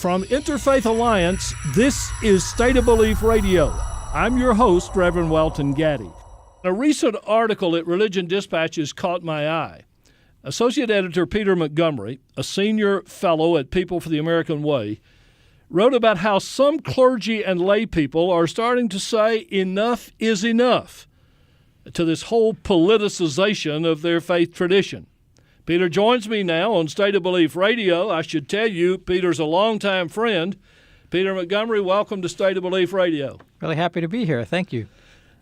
From Interfaith Alliance, this is State of Belief Radio. I'm your host, Reverend Welton Gaddy. A recent article at Religion Dispatches caught my eye. Associate Editor Peter Montgomery, a senior fellow at People for the American Way, wrote about how some clergy and lay people are starting to say enough is enough to this whole politicization of their faith tradition. Peter joins me now on State of Belief Radio. I should tell you, Peter's a longtime friend. Peter Montgomery, welcome to State of Belief Radio. Really happy to be here. Thank you.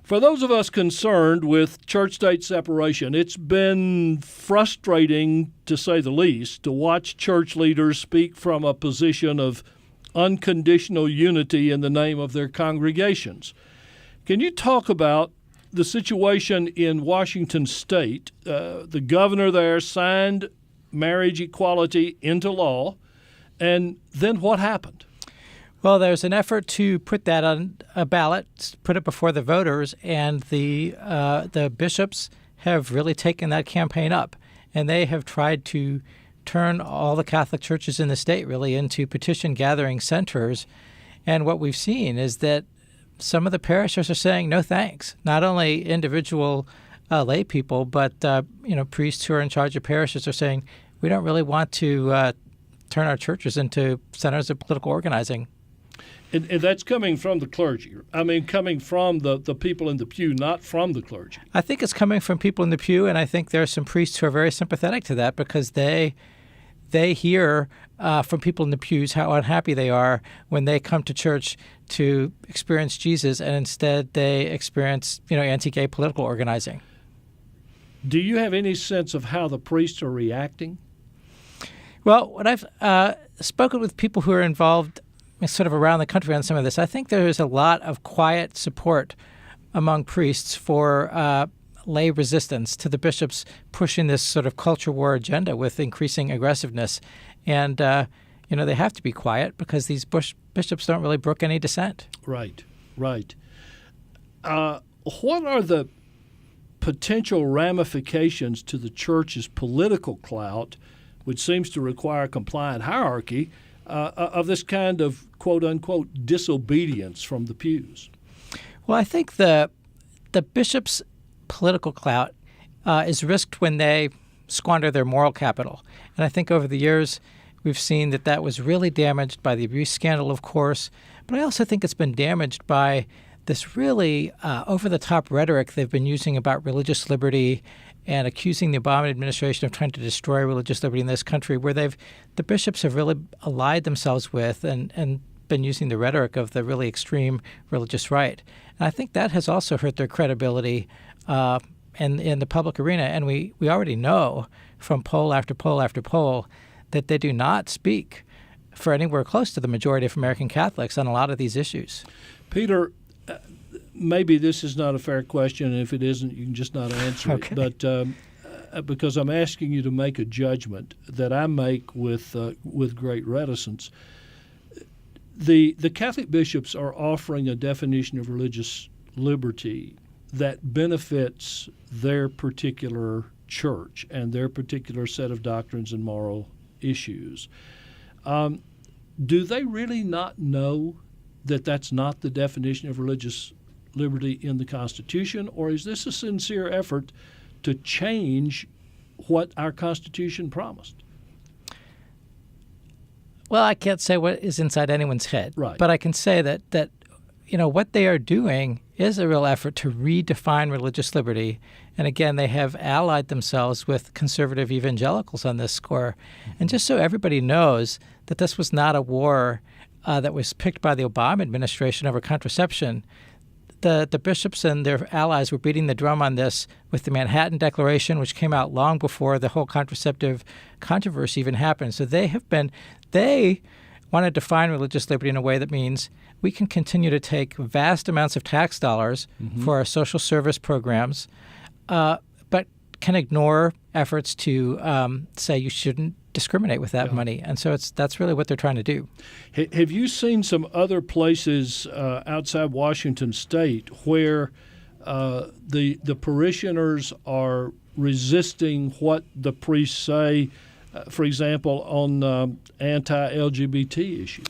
For those of us concerned with church-state separation, it's been frustrating, to say the least, to watch church leaders speak from a position of unconditional unity in the name of their congregations. Can you talk about the situation in Washington State? The governor there signed marriage equality into law, and then what happened? Well, there's an effort to put that on a ballot, put it before the voters, and the bishops have really taken that campaign up, and they have tried to turn all the Catholic churches in the state really into petition gathering centers. And what we've seen is that some of the parishes are saying no thanks. Not only individual lay people, but priests who are in charge of parishes are saying we don't really want to turn our churches into centers of political organizing. And that's coming from the clergy. I mean, coming from the people in the pew, not from the clergy. I think it's coming from people in the pew, and I think there are some priests who are very sympathetic to that because they hear from people in the pews how unhappy they are when they come to church to experience Jesus, and instead they experience, anti-gay political organizing. Do you have any sense of how the priests are reacting? Well, when I've spoken with people who are involved sort of around the country on some of this, I think there is a lot of quiet support among priests for lay resistance to the bishops pushing this sort of culture war agenda with increasing aggressiveness. And, they have to be quiet because these bishops don't really brook any dissent. Right. What are the potential ramifications to the church's political clout, which seems to require a compliant hierarchy, of this kind of quote-unquote disobedience from the pews? Well, I think the bishops' political clout is risked when they squander their moral capital. And I think over the years we've seen that was really damaged by the abuse scandal, of course, but I also think it's been damaged by this really over-the-top rhetoric they've been using about religious liberty and accusing the Obama administration of trying to destroy religious liberty in this country, where the bishops have really allied themselves with and been using the rhetoric of the really extreme religious right. And I think that has also hurt their credibility in the public arena. And we already know from poll after poll after poll that they do not speak for anywhere close to the majority of American Catholics on a lot of these issues. Peter, maybe this is not a fair question, and if it isn't, you can just not answer Okay. it. But because I'm asking you to make a judgment that I make with great reticence, the Catholic bishops are offering a definition of religious liberty that benefits their particular church and their particular set of doctrines and moral issues. Do they really not know that that's not the definition of religious liberty in the Constitution, or is this a sincere effort to change what our Constitution promised? Well, I can't say what is inside anyone's head, right. But I can say that what they are doing is a real effort to redefine religious liberty. And again, they have allied themselves with conservative evangelicals on this score. And just so everybody knows that this was not a war that was picked by the Obama administration over contraception, the bishops and their allies were beating the drum on this with the Manhattan Declaration, which came out long before the whole contraceptive controversy even happened. So they want to define religious liberty in a way that means we can continue to take vast amounts of tax dollars for our social service programs, but can ignore efforts to say you shouldn't discriminate with that money. And so that's really what they're trying to do. Have you seen some other places outside Washington State where the parishioners are resisting what the priests say for example, on anti-LGBT issues?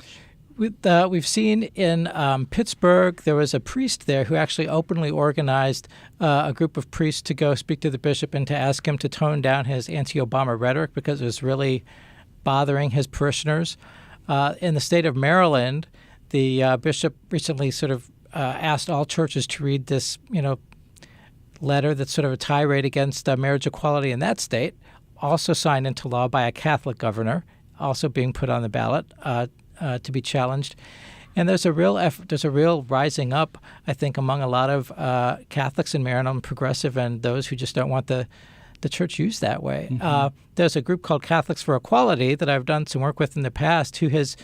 We've seen in Pittsburgh, there was a priest there who actually openly organized a group of priests to go speak to the bishop and to ask him to tone down his anti-Obama rhetoric because it was really bothering his parishioners. In the state of Maryland, the bishop recently sort of asked all churches to read this, letter that's sort of a tirade against marriage equality in that state, also signed into law by a Catholic governor, also being put on the ballot to be challenged. And there's a real effort, there's a real rising up, I think, among a lot of Catholics in Maryland, progressive, and those who just don't want the church used that way. Mm-hmm. There's a group called Catholics for Equality that I've done some work with in the past who has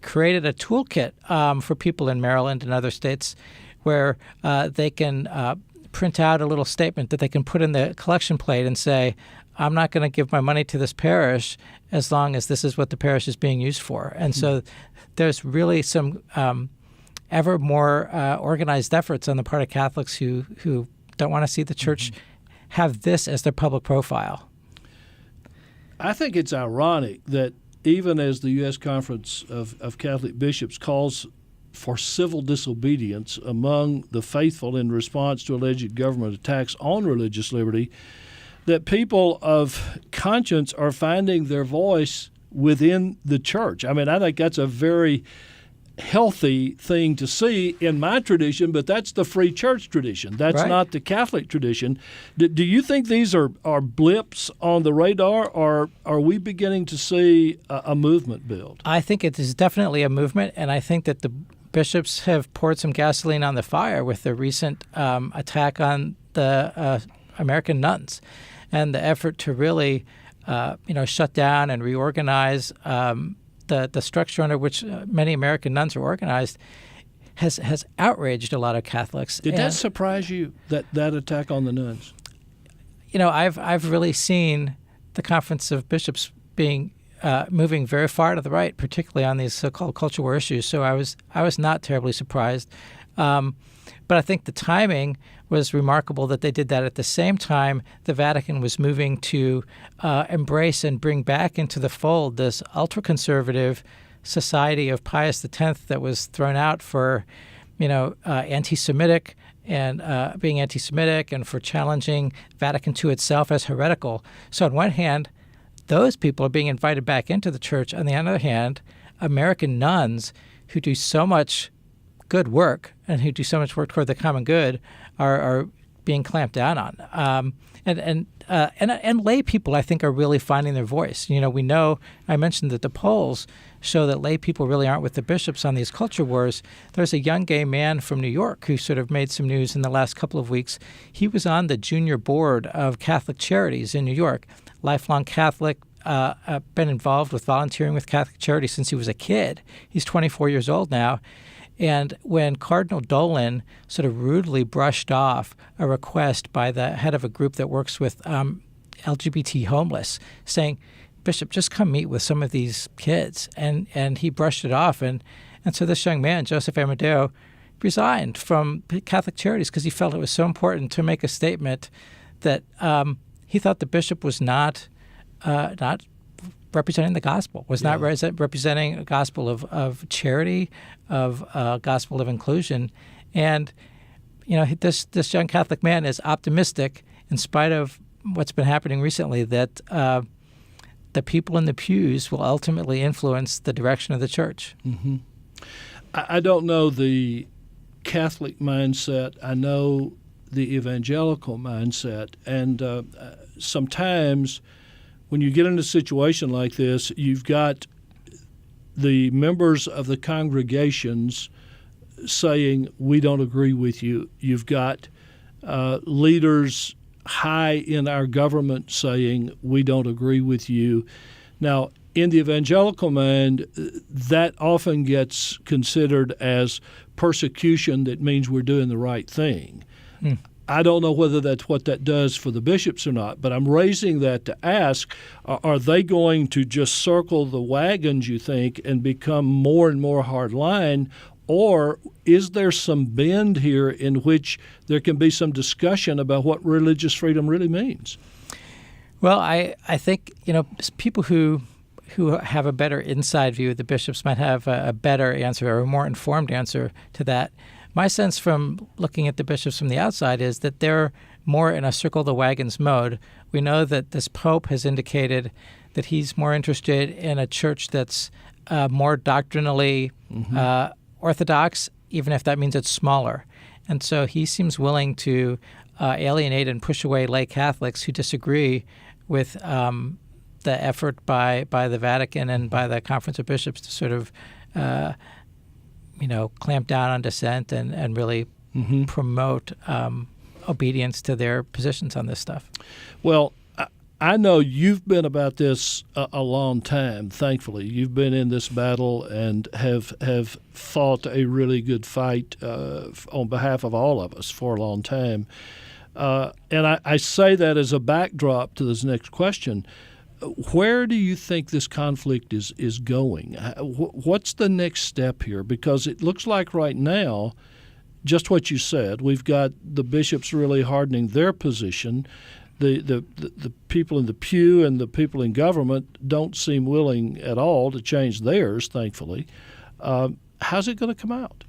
created a toolkit for people in Maryland and other states where they can print out a little statement that they can put in the collection plate and say, I'm not going to give my money to this parish as long as this is what the parish is being used for. And so there's really some ever more organized efforts on the part of Catholics who don't want to see the church have this as their public profile. I think it's ironic that even as the U.S. Conference of Catholic Bishops calls for civil disobedience among the faithful in response to alleged government attacks on religious liberty, that people of conscience are finding their voice within the church. I mean, I think that's a very healthy thing to see in my tradition, but that's the free church tradition. That's right. Not the Catholic tradition. Do you think these are blips on the radar, or are we beginning to see a movement build? I think it is definitely a movement, and I think that the bishops have poured some gasoline on the fire with the recent attack on the American nuns. And the effort to really, shut down and reorganize the structure under which many American nuns are organized has outraged a lot of Catholics. Did that surprise you, that attack on the nuns? I've really seen the Conference of Bishops being moving very far to the right, particularly on these so-called culture war issues. So I was not terribly surprised. But I think the timing was remarkable that they did that at the same time the Vatican was moving to embrace and bring back into the fold this ultra-conservative society of Pius X that was thrown out for, anti-Semitic and being anti-Semitic and for challenging Vatican II itself as heretical. So on one hand, those people are being invited back into the church. On the other hand, American nuns who do so much good work and who do so much work toward the common good are being clamped down on. And lay people, I think, are really finding their voice. We know, I mentioned that the polls show that lay people really aren't with the bishops on these culture wars. There's a young gay man from New York who sort of made some news in the last couple of weeks. He was on the junior board of Catholic Charities in New York, lifelong Catholic, been involved with volunteering with Catholic Charities since he was a kid. He's 24 years old now. And when Cardinal Dolan sort of rudely brushed off a request by the head of a group that works with LGBT homeless, saying, Bishop, just come meet with some of these kids. And he brushed it off. And so this young man, Joseph Amadeo, resigned from Catholic Charities because he felt it was so important to make a statement that he thought the bishop was not representing the gospel, was not representing a gospel of charity, of a gospel of inclusion. And, this young Catholic man is optimistic, in spite of what's been happening recently, that the people in the pews will ultimately influence the direction of the church. Mm-hmm. I don't know the Catholic mindset. I know the evangelical mindset. And sometimes when you get in a situation like this, you've got the members of the congregations saying, we don't agree with you. You've got leaders high in our government saying, we don't agree with you. Now, in the evangelical mind, that often gets considered as persecution that means we're doing the right thing. Mm. I don't know whether that's what that does for the bishops or not, but I'm raising that to ask, are they going to just circle the wagons, you think, and become more and more hardline, or is there some bend here in which there can be some discussion about what religious freedom really means? Well, I think, people who have a better inside view of the bishops might have a better answer or a more informed answer to that. My sense from looking at the bishops from the outside is that they're more in a circle the wagons mode. We know that this Pope has indicated that he's more interested in a church that's more doctrinally orthodox, even if that means it's smaller. And so he seems willing to alienate and push away lay Catholics who disagree with the effort by the Vatican and by the Conference of Bishops to sort of clamp down on dissent and really promote obedience to their positions on this stuff. Well, I know you've been about this a long time, thankfully. You've been in this battle and have fought a really good fight on behalf of all of us for a long time. And I say that as a backdrop to this next question. Where do you think this conflict is going? What's the next step here? Because it looks like right now, just what you said, we've got the bishops really hardening their position. The people in the pew and the people in government don't seem willing at all to change theirs, thankfully. How's it going to come out?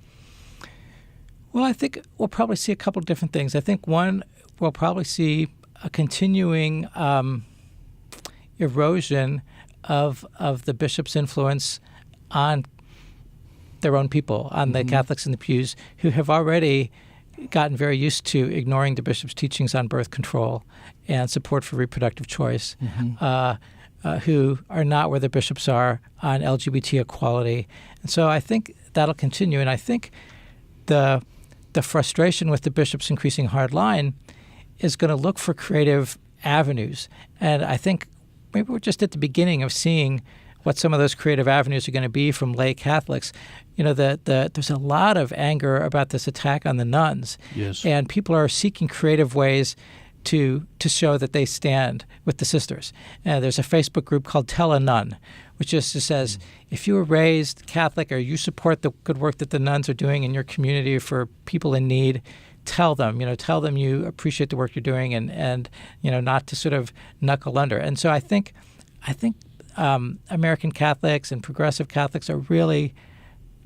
Well, I think we'll probably see a couple of different things. I think one, we'll probably see a continuing erosion of the bishop's influence on their own people, on the Catholics in the pews, who have already gotten very used to ignoring the bishop's teachings on birth control and support for reproductive choice, who are not where the bishops are on LGBT equality. And so I think that'll continue. And I think the frustration with the bishop's increasing hard line is going to look for creative avenues. And I think maybe we're just at the beginning of seeing what some of those creative avenues are going to be from lay Catholics. There's a lot of anger about this attack on the nuns. Yes. And people are seeking creative ways to show that they stand with the sisters. There's a Facebook group called Tell a Nun, which just says, if you were raised Catholic or you support the good work that the nuns are doing in your community for people in need, tell them you appreciate the work you're doing and not to sort of knuckle under. And so I think American Catholics and progressive Catholics are really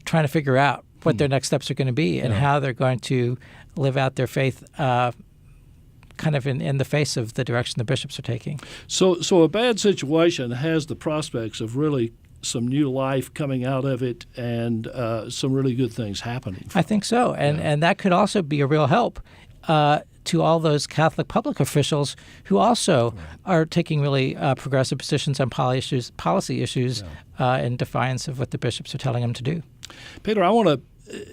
trying to figure out what their next steps are going to be and how they're going to live out their faith kind of in the face of the direction the bishops are taking. So a bad situation has the prospects of really some new life coming out of it and some really good things happening. I think so. And that could also be a real help to all those Catholic public officials who also are taking really progressive positions on policy issues in defiance of what the bishops are telling them to do. Peter, I want to,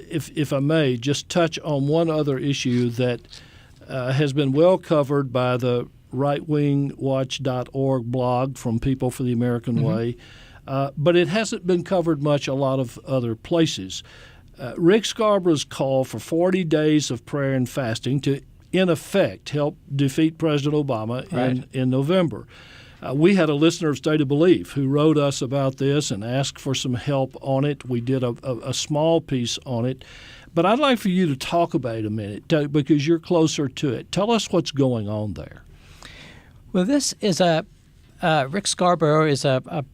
if I may, just touch on one other issue that has been well covered by the rightwingwatch.org blog from People for the American Way, but it hasn't been covered much a lot of other places. Rick Scarborough's call for 40 days of prayer and fasting to, in effect, help defeat President Obama in November. We had a listener of State of Belief who wrote us about this and asked for some help on it. We did a small piece on it. But I'd like for you to talk about it a minute because you're closer to it. Tell us what's going on there. Well, this is Rick Scarborough is a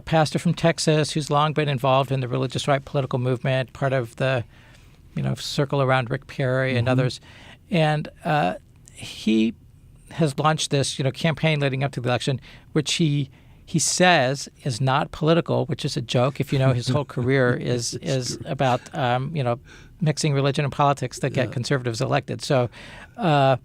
pastor from Texas who's long been involved in the religious right political movement, part of the circle around Rick Perry and others. And he has launched this campaign leading up to the election, which he says is not political, which is a joke. If you know his whole career is about mixing religion and politics that get conservatives elected. So, but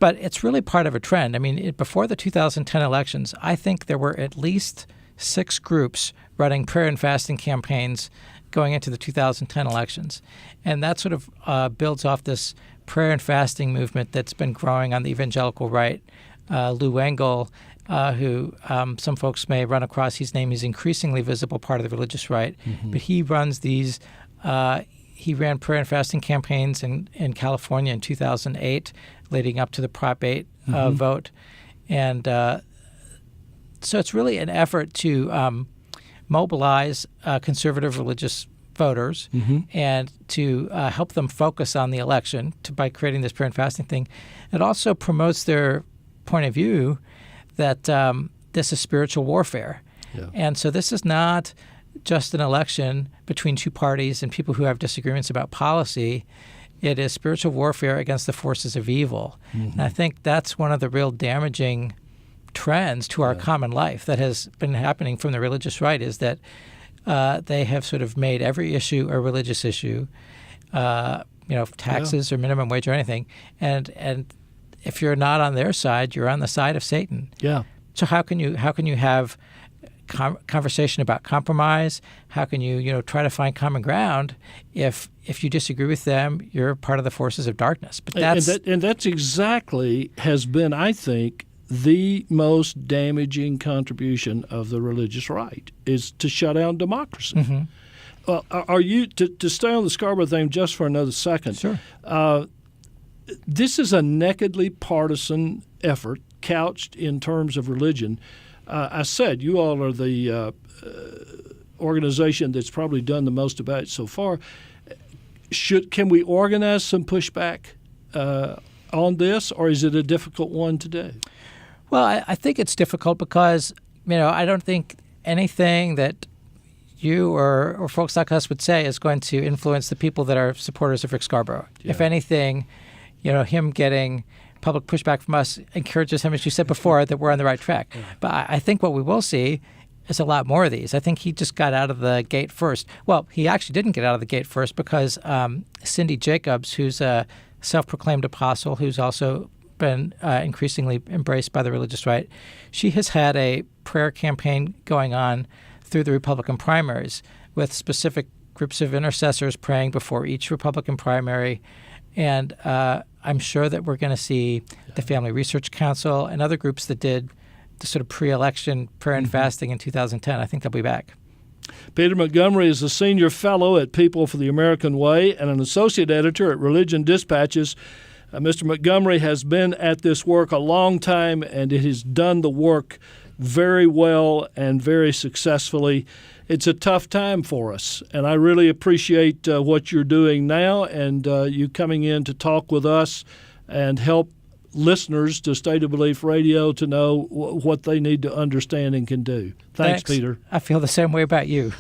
it's really part of a trend. I mean, before the 2010 elections, I think there were at least 6 groups running prayer and fasting campaigns going into the 2010 elections, and that sort of builds off this prayer and fasting movement that's been growing on the evangelical right. Lou Engle, who some folks may run across, his name is increasingly visible part of the religious right, but he runs these. He ran prayer and fasting campaigns in California in 2008, leading up to the Prop 8 vote, and so it's really an effort to mobilize conservative religious voters and to help them focus on the election by creating this prayer and fasting thing. It also promotes their point of view that this is spiritual warfare. Yeah. And so this is not just an election between two parties and people who have disagreements about policy. It is spiritual warfare against the forces of evil. And I think that's one of the real damaging trends to our common life that has been happening from the religious right, is that they have sort of made every issue a religious issue, taxes or minimum wage or anything. And if you're not on their side, you're on the side of Satan. Yeah. So how can you have conversation about compromise? How can you try to find common ground if you disagree with them? You're part of the forces of darkness. But that's exactly has been, I think, the most damaging contribution of the religious right, is to shut down democracy. Mm-hmm. Well, are you to stay on the Scarborough thing just for another second? Sure. This is a nakedly partisan effort couched in terms of religion. I said you all are the organization that's probably done the most about it so far. Can we organize some pushback on this, or is it a difficult one to do? Well, I think it's difficult because I don't think anything that you or folks like us would say is going to influence the people that are supporters of Rick Scarborough. Yeah. If anything, him getting public pushback from us encourages him, as you said before, that we're on the right track. Yeah. But I think what we will see is a lot more of these. I think he just got out of the gate first. Well, he actually didn't get out of the gate first because Cindy Jacobs, who's a self-proclaimed apostle, who's also been increasingly embraced by the religious right, she has had a prayer campaign going on through the Republican primaries with specific groups of intercessors praying before each Republican primary. And I'm sure that we're going to see the Family Research Council and other groups that did the sort of pre-election prayer and fasting in 2010. I think they'll be back. Peter Montgomery is a senior fellow at People for the American Way and an associate editor at Religion Dispatches. Mr. Montgomery has been at this work a long time, and it has done the work very well and very successfully. It's a tough time for us, and I really appreciate what you're doing now and you coming in to talk with us and help listeners to State of Belief Radio to know what they need to understand and can do. Thanks, Peter. I feel the same way about you.